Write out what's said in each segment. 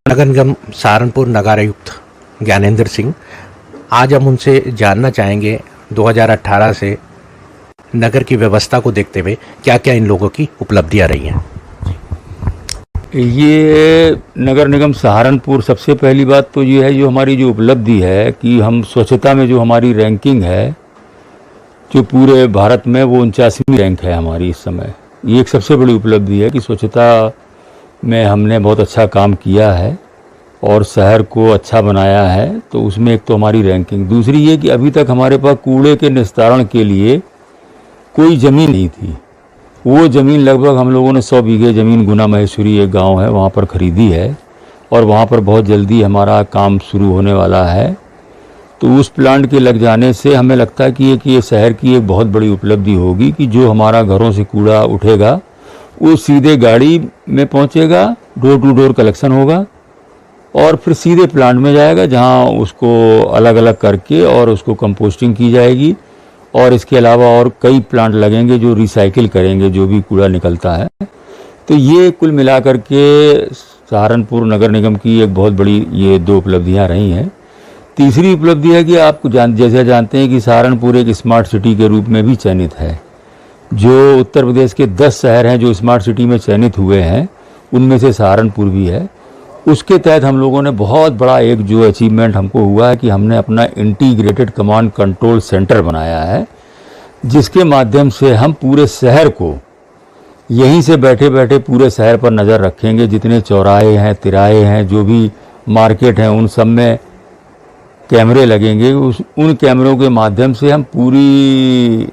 नगर निगम सहारनपुर नगरायुक्त ज्ञानेंद्र सिंह, आज हम उनसे जानना चाहेंगे 2018 से नगर की व्यवस्था को देखते हुए क्या क्या इन लोगों की उपलब्धियां रही हैं। ये नगर निगम सहारनपुर, सबसे पहली बात तो ये है, जो हमारी जो उपलब्धि है कि हम स्वच्छता में जो हमारी रैंकिंग है जो पूरे भारत में, वो 49वीं रैंक है हमारी इस समय। ये एक सबसे बड़ी उपलब्धि है कि स्वच्छता में हमने बहुत अच्छा काम किया है और शहर को अच्छा बनाया है। तो उसमें एक तो हमारी रैंकिंग, दूसरी ये कि अभी तक हमारे पास कूड़े के निस्तारण के लिए कोई ज़मीन नहीं थी। वो ज़मीन लगभग हम लोगों ने 100 बीघे ज़मीन गुना महेश्वरी एक गांव है वहाँ पर ख़रीदी है और वहाँ पर बहुत जल्दी हमारा काम शुरू होने वाला है। तो उस प्लांट के लग जाने से हमें लगता है कि ये शहर की एक बहुत बड़ी उपलब्धि होगी कि जो हमारा घरों से कूड़ा उठेगा वो सीधे गाड़ी में पहुँचेगा, डोर टू डोर कलेक्शन होगा और फिर सीधे प्लांट में जाएगा, जहाँ उसको अलग अलग करके और उसको कंपोस्टिंग की जाएगी। और इसके अलावा और कई प्लांट लगेंगे जो रिसाइकिल करेंगे जो भी कूड़ा निकलता है। तो ये कुल मिलाकर के सहारनपुर नगर निगम की एक बहुत बड़ी ये 2 उपलब्धियां रही हैं। तीसरी उपलब्धि है कि आप जैसे जानते हैं कि सहारनपुर एक स्मार्ट सिटी के रूप में भी चयनित है। जो उत्तर प्रदेश के 10 शहर हैं जो स्मार्ट सिटी में चयनित हुए हैं, उनमें से सहारनपुर भी है। उसके तहत हम लोगों ने बहुत बड़ा एक जो अचीवमेंट हमको हुआ है कि हमने अपना इंटीग्रेटेड कमांड कंट्रोल सेंटर बनाया है, जिसके माध्यम से हम पूरे शहर को यहीं से बैठे बैठे पूरे शहर पर नज़र रखेंगे। जितने चौराहे हैं, तिराहे हैं, जो भी मार्केट हैं, उन सब में कैमरे लगेंगे। उन कैमरों के माध्यम से हम पूरी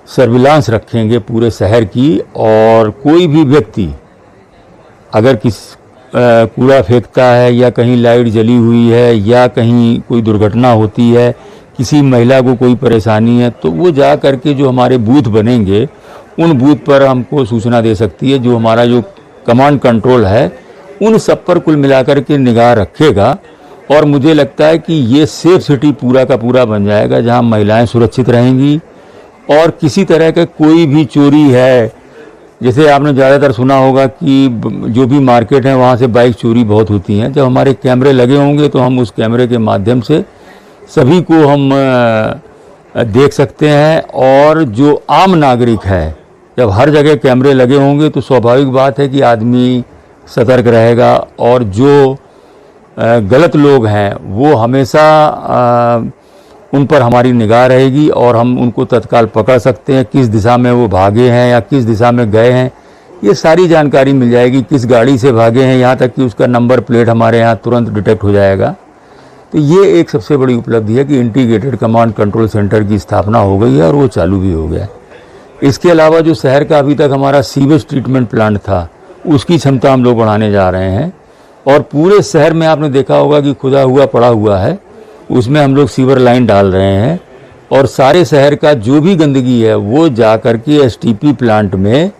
सर्विलांस रखेंगे पूरे शहर की। और कोई भी व्यक्ति अगर कूड़ा फेंकता है या कहीं लाइट जली हुई है या कहीं कोई दुर्घटना होती है, किसी महिला को कोई परेशानी है, तो वो जा करके जो हमारे बूथ बनेंगे उन बूथ पर हमको सूचना दे सकती है। जो हमारा जो कमांड कंट्रोल है उन सब पर कुल मिलाकर के निगाह रखेगा। और मुझे लगता है कि ये सेफ सिटी पूरा का पूरा बन जाएगा, जहाँ महिलाएं सुरक्षित रहेंगी और किसी तरह का कोई भी चोरी है, जैसे आपने ज़्यादातर सुना होगा कि जो भी मार्केट है वहाँ से बाइक चोरी बहुत होती हैं। जब हमारे कैमरे लगे होंगे तो हम उस कैमरे के माध्यम से सभी को हम देख सकते हैं। और जो आम नागरिक है, जब हर जगह कैमरे लगे होंगे तो स्वाभाविक बात है कि आदमी सतर्क रहेगा और जो गलत लोग हैं वो हमेशा उन पर हमारी निगाह रहेगी और हम उनको तत्काल पकड़ सकते हैं, किस दिशा में वो भागे हैं या किस दिशा में गए हैं, ये सारी जानकारी मिल जाएगी। किस गाड़ी से भागे हैं, यहाँ तक कि उसका नंबर प्लेट हमारे यहाँ तुरंत डिटेक्ट हो जाएगा। तो ये एक सबसे बड़ी उपलब्धि है कि इंटीग्रेटेड कमांड कंट्रोल सेंटर की स्थापना हो गई है और वो चालू भी हो गया है। इसके अलावा जो शहर का अभी तक हमारा सीवेज ट्रीटमेंट प्लांट था, उसकी क्षमता हम लोग बढ़ाने जा रहे हैं। और पूरे शहर में आपने देखा होगा कि खुदा हुआ पड़ा हुआ है, उसमें हम लोग सीवर लाइन डाल रहे हैं और सारे शहर का जो भी गंदगी है वो जा कर के एसटीपी प्लांट में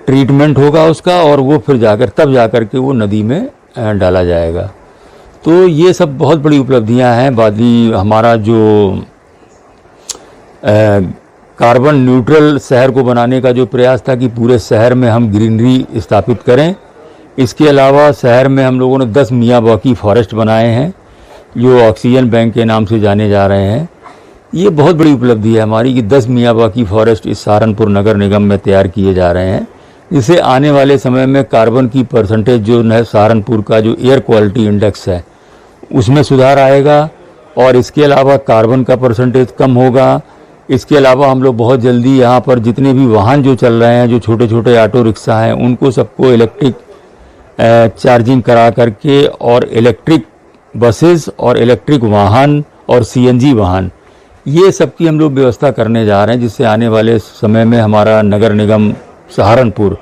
ट्रीटमेंट होगा उसका, और वो फिर जाकर तब जाकर के वो नदी में डाला जाएगा। तो ये सब बहुत बड़ी उपलब्धियां हैं। बाकी हमारा जो कार्बन न्यूट्रल शहर को बनाने का जो प्रयास था कि पूरे शहर में हम ग्रीनरी स्थापित करें। इसके अलावा शहर में हम लोगों ने 10 मियावाकी फॉरेस्ट बनाए हैं जो ऑक्सीजन बैंक के नाम से जाने जा रहे हैं। ये बहुत बड़ी उपलब्धि है हमारी कि 10 मियावाकी फॉरेस्ट इस सहारनपुर नगर निगम में तैयार किए जा रहे हैं, जिससे आने वाले समय में कार्बन की परसेंटेज जो है सहारनपुर का जो एयर क्वालिटी इंडेक्स है उसमें सुधार आएगा और इसके अलावा कार्बन का परसेंटेज कम होगा। इसके अलावा हम लोग बहुत जल्दी यहाँ पर जितने भी वाहन जो चल रहे हैं, जो छोटे छोटे ऑटो रिक्शा हैं, उनको सबको इलेक्ट्रिक चार्जिंग करा करके और इलेक्ट्रिक बसेस और इलेक्ट्रिक वाहन और सीएनजी वाहन, ये सब की हम लोग व्यवस्था करने जा रहे हैं, जिससे आने वाले समय में हमारा नगर निगम सहारनपुर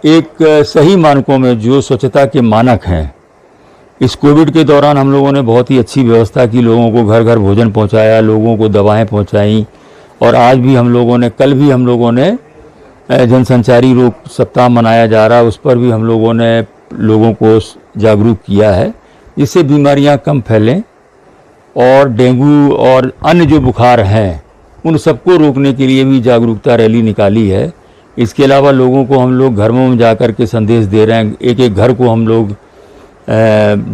एक सही मानकों में जो स्वच्छता के मानक हैं। इस कोविड के दौरान हम लोगों ने बहुत ही अच्छी व्यवस्था की, लोगों को घर घर भोजन पहुंचाया, लोगों को दवाएं पहुंचाई और आज भी हम लोगों ने, कल भी हम लोगों ने जनसंचारी रोग सप्ताह मनाया जा रहा है, उस पर भी हम लोगों ने लोगों को जागरूक किया है, जिससे बीमारियां कम फैलें और डेंगू और अन्य जो बुखार हैं उन सबको रोकने के लिए भी जागरूकता रैली निकाली है। इसके अलावा लोगों को हम लोग घरों में जाकर के संदेश दे रहे हैं, एक एक घर को हम लोग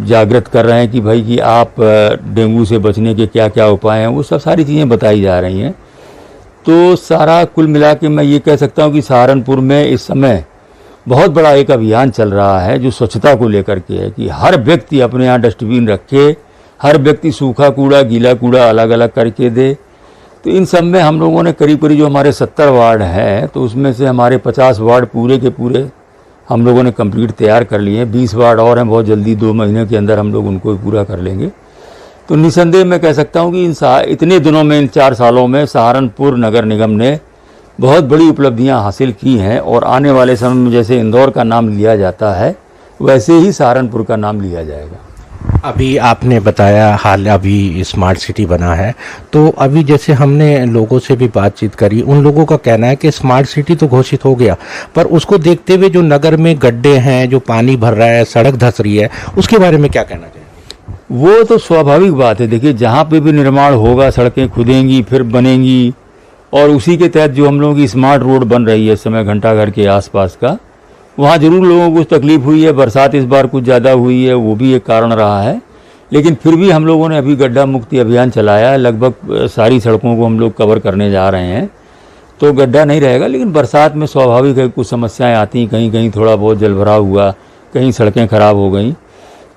जागृत कर रहे हैं कि भाई कि आप डेंगू से बचने के क्या क्या उपाय हैं, वो सब सारी चीज़ें बताई जा रही हैं। तो सारा कुल मिला के मैं ये कह सकता हूँ कि सहारनपुर में इस समय बहुत बड़ा एक अभियान चल रहा है जो स्वच्छता को लेकर के है कि हर व्यक्ति अपने यहाँ डस्टबिन रखे, हर व्यक्ति सूखा कूड़ा गीला कूड़ा अलग अलग करके दे। तो इन सब में हम लोगों ने करीब करीब जो हमारे 70 वार्ड हैं तो उसमें से हमारे 50 वार्ड पूरे के पूरे हम लोगों ने कंप्लीट तैयार कर लिए हैं। 20 वार्ड और हैं, बहुत जल्दी 2 महीने के अंदर हम लोग उनको भी पूरा कर लेंगे। तो निसंदेह मैं कह सकता हूँ कि इतने दिनों में, इन 4 सालों में सहारनपुर नगर निगम ने बहुत बड़ी उपलब्धियां हासिल की हैं और आने वाले समय में जैसे इंदौर का नाम लिया जाता है वैसे ही सहारनपुर का नाम लिया जाएगा। अभी आपने बताया हाल अभी स्मार्ट सिटी बना है, तो अभी जैसे हमने लोगों से भी बातचीत करी, उन लोगों का कहना है कि स्मार्ट सिटी तो घोषित हो गया, पर उसको देखते हुए जो नगर में गड्ढे हैं, जो पानी भर रहा है, सड़क धंस रही है, उसके बारे में क्या कहना चाहिए? वो तो स्वाभाविक बात है। देखिए, जहाँ पे भी निर्माण होगा सड़कें खुदेंगी फिर बनेंगी, और उसी के तहत जो हम लोगों की स्मार्ट रोड बन रही है इस समय घंटाघर के आसपास का, वहाँ जरूर लोगों को कुछ तकलीफ हुई है। बरसात इस बार कुछ ज़्यादा हुई है, वो भी एक कारण रहा है, लेकिन फिर भी हम लोगों ने अभी गड्ढा मुक्ति अभियान चलाया है। लगभग सारी सड़कों को हम लोग कवर करने जा रहे हैं, तो गड्ढा नहीं रहेगा। लेकिन बरसात में स्वाभाविक है कुछ समस्याएं आती, कहीं कहीं थोड़ा बहुत जलभराव हुआ, कहीं सड़कें खराब हो गई।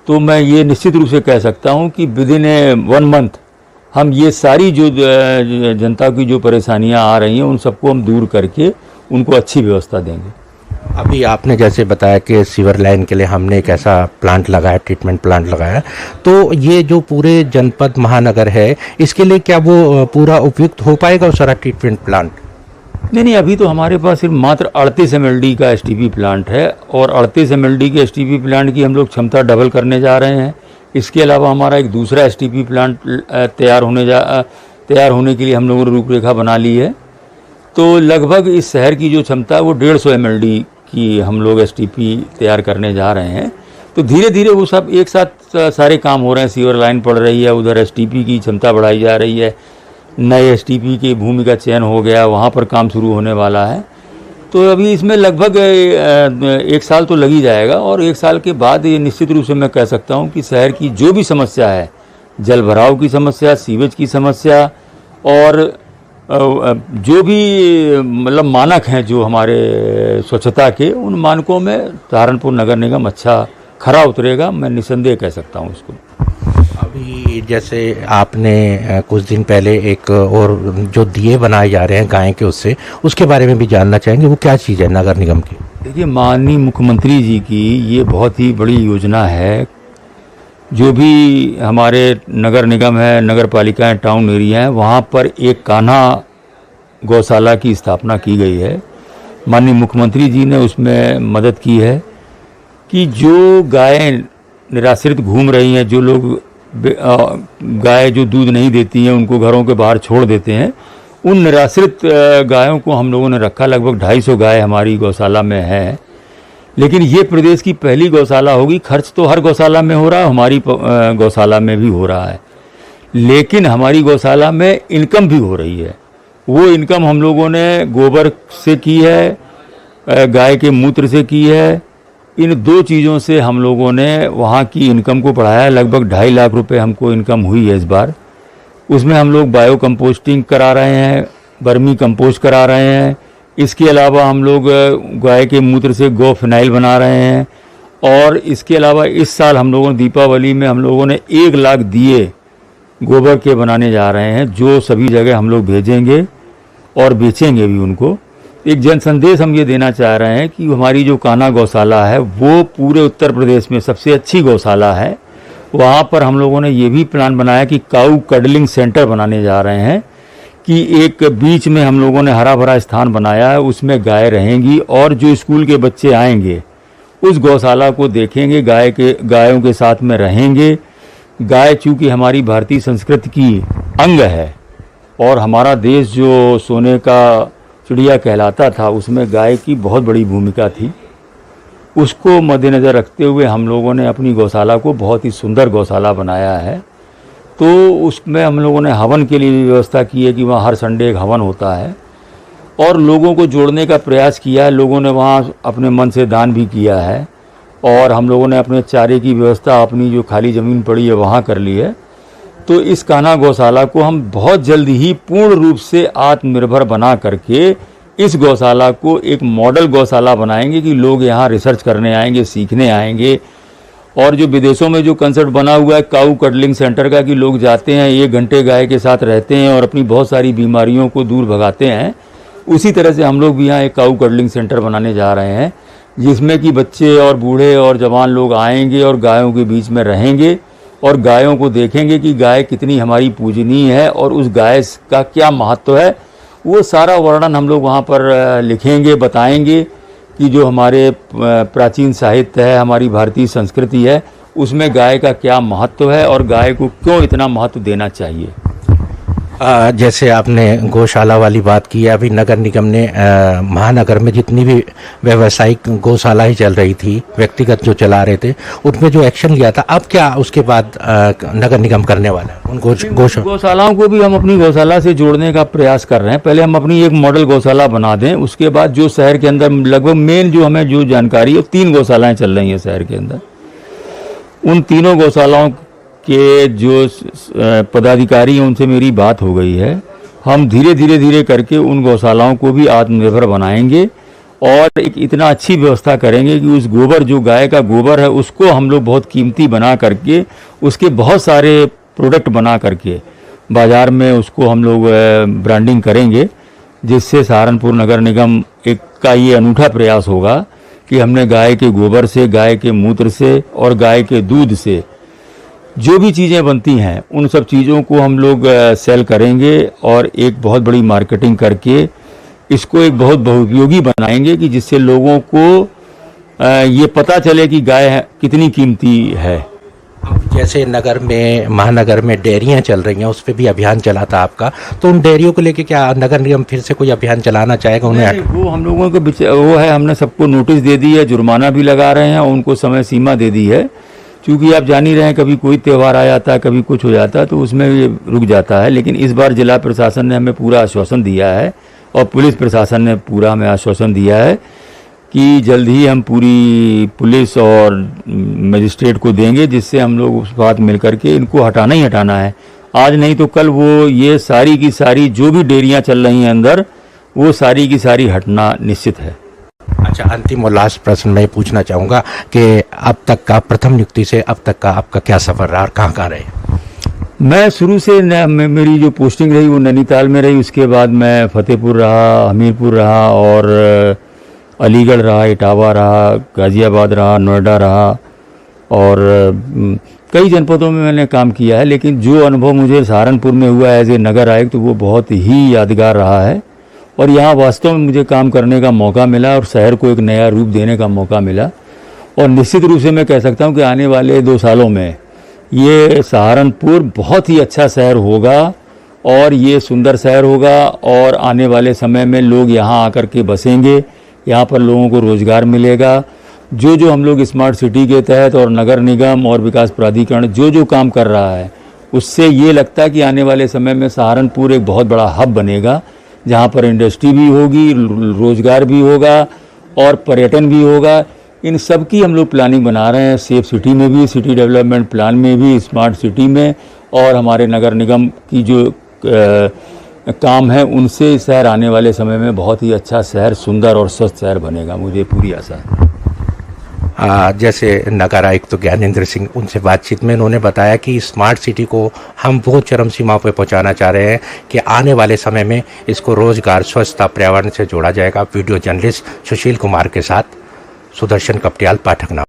तो मैं ये निश्चित रूप से कह सकता हूँ कि विदिन 1 मंथ हम ये सारी जो जनता की जो परेशानियां आ रही हैं उन सबको हम दूर करके उनको अच्छी व्यवस्था देंगे। अभी आपने जैसे बताया कि सीवर लाइन के लिए हमने एक ऐसा प्लांट लगाया, ट्रीटमेंट प्लांट लगाया, तो ये जो पूरे जनपद महानगर है इसके लिए क्या वो पूरा उपयुक्त हो पाएगा वो सारा ट्रीटमेंट प्लांट? नहीं, अभी तो हमारे पास सिर्फ मात्र 38 MLD का STP प्लांट है, और 38 MLD के STP प्लांट की हम लोग क्षमता डबल करने जा रहे हैं। इसके अलावा हमारा एक दूसरा STP प्लांट तैयार होने के लिए हम लोगों ने रूपरेखा बना ली है। तो लगभग इस शहर की जो क्षमता है वो 150 MLD की हम लोग STP तैयार करने जा रहे हैं। तो धीरे धीरे वो सब एक साथ सारे काम हो रहे हैं। सीवर लाइन पड़ रही है, उधर STP की क्षमता बढ़ाई जा रही है, नए STP की भूमि का चयन हो गया, वहाँ पर काम शुरू होने वाला है। तो अभी इसमें लगभग 1 साल तो लग ही जाएगा, और 1 साल के बाद ये निश्चित रूप से मैं कह सकता हूँ कि शहर की जो भी समस्या है, जल भराव की समस्या, सीवेज की समस्या, और जो भी मतलब मानक हैं जो हमारे स्वच्छता के, उन मानकों में सहारनपुर नगर निगम अच्छा खरा उतरेगा, मैं निसंदेह कह सकता हूँ इसको। अभी जैसे आपने कुछ दिन पहले एक और जो दिए बनाए जा रहे हैं गाय के, उसके बारे में भी जानना चाहेंगे, वो क्या चीज़ है नगर निगम की? देखिए, माननीय मुख्यमंत्री जी की ये बहुत ही बड़ी योजना है। जो भी हमारे नगर निगम है, नगर पालिकाएँ, टाउन एरिया हैं, वहाँ पर एक कान्हा गौशाला की स्थापना की गई है। माननीय मुख्यमंत्री जी ने उसमें मदद की है कि जो गायें निराश्रित घूम रही हैं, जो लोग गाय जो दूध नहीं देती हैं उनको घरों के बाहर छोड़ देते हैं, उन निराश्रित गायों को हम लोगों ने रखा। लगभग 250 गाय हमारी गौशाला में है, लेकिन ये प्रदेश की पहली गौशाला होगी। खर्च तो हर गौशाला में हो रहा है, हमारी गौशाला में भी हो रहा है, लेकिन हमारी गौशाला में इनकम भी हो रही है। वो इनकम हम लोगों ने गोबर से की है, गाय के मूत्र से की है। इन 2 चीज़ों से हम लोगों ने वहाँ की इनकम को बढ़ाया है। लगभग 2.5 लाख रुपए हमको इनकम हुई है इस बार। उसमें हम लोग बायो कंपोस्टिंग करा रहे हैं, वर्मी कंपोस्ट करा रहे हैं। इसके अलावा हम लोग गाय के मूत्र से गौ फिनाइल बना रहे हैं, और इसके अलावा इस साल हम लोगों ने दीपावली में हम लोगों ने 1 लाख दिए गोबर के बनाने जा रहे हैं, जो सभी जगह हम लोग भेजेंगे और बेचेंगे भी उनको। एक जन संदेश हम ये देना चाह रहे हैं कि हमारी जो कान्हा गौशाला है वो पूरे उत्तर प्रदेश में सबसे अच्छी गौशाला है। वहाँ पर हम लोगों ने ये भी प्लान बनाया कि काऊ कडलिंग सेंटर बनाने जा रहे हैं, कि एक बीच में हम लोगों ने हरा भरा स्थान बनाया है, उसमें गाय रहेंगी, और जो स्कूल के बच्चे आएंगे उस गौशाला को देखेंगे, गायों के साथ में रहेंगे। गाय चूँकि हमारी भारतीय संस्कृति की अंग है, और हमारा देश जो सोने का चिड़िया कहलाता था, उसमें गाय की बहुत बड़ी भूमिका थी। उसको मद्देनज़र रखते हुए हम लोगों ने अपनी गौशाला को बहुत ही सुंदर गौशाला बनाया है। तो उसमें हम लोगों ने हवन के लिए भी व्यवस्था की है कि वहाँ हर संडे एक हवन होता है, और लोगों को जोड़ने का प्रयास किया है। लोगों ने वहाँ अपने मन से दान भी किया है, और हम लोगों ने अपने चारे की व्यवस्था अपनी जो खाली ज़मीन पड़ी है वहाँ कर ली है। तो इस कान्हा गौशाला को हम बहुत जल्द ही पूर्ण रूप से आत्मनिर्भर बना करके इस गौशाला को एक मॉडल गौशाला बनाएंगे कि लोग यहाँ रिसर्च करने आएंगे, सीखने आएंगे। और जो विदेशों में जो कंसेप्ट बना हुआ है काऊ कडलिंग सेंटर का, कि लोग जाते हैं 1 घंटे गाय के साथ रहते हैं और अपनी बहुत सारी बीमारियों को दूर भगाते हैं, उसी तरह से हम लोग भी यहाँ एक काऊ कडलिंग सेंटर बनाने जा रहे हैं, जिसमें कि बच्चे और बूढ़े और जवान लोग आएंगे और गायों के बीच में रहेंगे और गायों को देखेंगे कि गाय कितनी हमारी पूजनीय है और उस गाय का क्या महत्व है। वो सारा वर्णन हम लोग वहाँ पर लिखेंगे, बताएंगे कि जो हमारे प्राचीन साहित्य है, हमारी भारतीय संस्कृति है, उसमें गाय का क्या महत्व है और गाय को क्यों इतना महत्व देना चाहिए। जैसे आपने गौशाला वाली बात की है, अभी नगर निगम ने महानगर में जितनी भी व्यावसायिक गौशालाएं चल रही थी, व्यक्तिगत जो चला रहे थे, उनमें जो एक्शन लिया था, अब क्या उसके बाद नगर निगम करने वाला है उन गौशालाओं को भी हम अपनी गौशाला से जोड़ने का प्रयास कर रहे हैं। पहले हम अपनी एक मॉडल गौशाला बना दें, उसके बाद जो शहर के अंदर लगभग मेन जो हमें जो जानकारी है, 3 गौशालाएं चल रही हैं शहर के अंदर। उन तीनों गौशालाओं के जो पदाधिकारी हैं उनसे मेरी बात हो गई है। हम धीरे करके उन गौशालाओं को भी आत्मनिर्भर बनाएंगे और एक इतना अच्छी व्यवस्था करेंगे कि उस गोबर, जो गाय का गोबर है, उसको हम लोग बहुत कीमती बना करके उसके बहुत सारे प्रोडक्ट बना करके बाज़ार में उसको हम लोग ब्रांडिंग करेंगे, जिससे सहारनपुर नगर निगम एक का ये अनूठा प्रयास होगा कि हमने गाय के गोबर से, गाय के मूत्र से और गाय के दूध से जो भी चीज़ें बनती हैं, उन सब चीज़ों को हम लोग सेल करेंगे और एक बहुत बड़ी मार्केटिंग करके इसको एक बहुत बहुपयोगी बनाएंगे कि जिससे लोगों को ये पता चले कि गाय कितनी कीमती है। जैसे नगर में, महानगर में डेयरियां चल रही हैं, उस पर भी अभियान चला था आपका, तो उन डेयरियों को लेके क्या नगर निगम फिर से कोई अभियान चलाना चाहेगा? उन्हें वो हम लोगों को वो है, हमने सबको नोटिस दे दी है, जुर्माना भी लगा रहे हैं, उनको समय सीमा दे दी है। क्योंकि आप जान ही रहे हैं, कभी कोई त्यौहार आ जाता है, कभी कुछ हो जाता है, तो उसमें ये रुक जाता है। लेकिन इस बार जिला प्रशासन ने हमें पूरा आश्वासन दिया है और पुलिस प्रशासन ने पूरा हमें आश्वासन दिया है कि जल्द ही हम पूरी पुलिस और मजिस्ट्रेट को देंगे, जिससे हम लोग उस बात मिल करके इनको हटाना ही हटाना है। आज नहीं तो कल वो ये सारी की सारी जो भी डेयरियाँ चल रही हैं अंदर, वो सारी की सारी हटना निश्चित है। अच्छा, अंतिम और लास्ट प्रश्न मैं पूछना चाहूँगा कि अब तक का, प्रथम नियुक्ति से अब तक का आपका क्या सफ़र रहा और कहाँ रहे? मैं शुरू से मेरी जो पोस्टिंग रही वो नैनीताल में रही, उसके बाद मैं फतेहपुर रहा, हमीरपुर रहा और अलीगढ़ रहा, इटावा रहा, गाज़ियाबाद रहा, नोएडा रहा और कई जनपदों में मैंने काम किया है। लेकिन जो अनुभव मुझे सहारनपुर में हुआ एज ए नगर आयुक्त, तो वो बहुत ही यादगार रहा है और यहाँ वास्तव में मुझे काम करने का मौका मिला और शहर को एक नया रूप देने का मौका मिला। और निश्चित रूप से मैं कह सकता हूँ कि आने वाले 2 सालों में ये सहारनपुर बहुत ही अच्छा शहर होगा और ये सुंदर शहर होगा और आने वाले समय में लोग यहाँ आकर के बसेंगे, यहाँ पर लोगों को रोज़गार मिलेगा। जो हम लोग स्मार्ट सिटी के तहत और नगर निगम और विकास प्राधिकरण जो काम कर रहा है, उससे ये लगता है कि आने वाले समय में सहारनपुर एक बहुत बड़ा हब बनेगा, जहाँ पर इंडस्ट्री भी होगी, रोज़गार भी होगा और पर्यटन भी होगा। इन सब की हम लोग प्लानिंग बना रहे हैं, सेफ सिटी में भी, सिटी डेवलपमेंट प्लान में भी, स्मार्ट सिटी में, और हमारे नगर निगम की जो काम है उनसे शहर आने वाले समय में बहुत ही अच्छा शहर, सुंदर और स्वस्थ शहर बनेगा, मुझे पूरी आशा है। जैसे नगर आयुक्त तो ज्ञानेंद्र सिंह, उनसे बातचीत में उन्होंने बताया कि स्मार्ट सिटी को हम वो चरम सीमा पर पहुंचाना चाह रहे हैं कि आने वाले समय में इसको रोजगार, स्वच्छता, पर्यावरण से जोड़ा जाएगा। वीडियो जर्नलिस्ट सुशील कुमार के साथ सुदर्शन कपटियाल, पाठक नाम।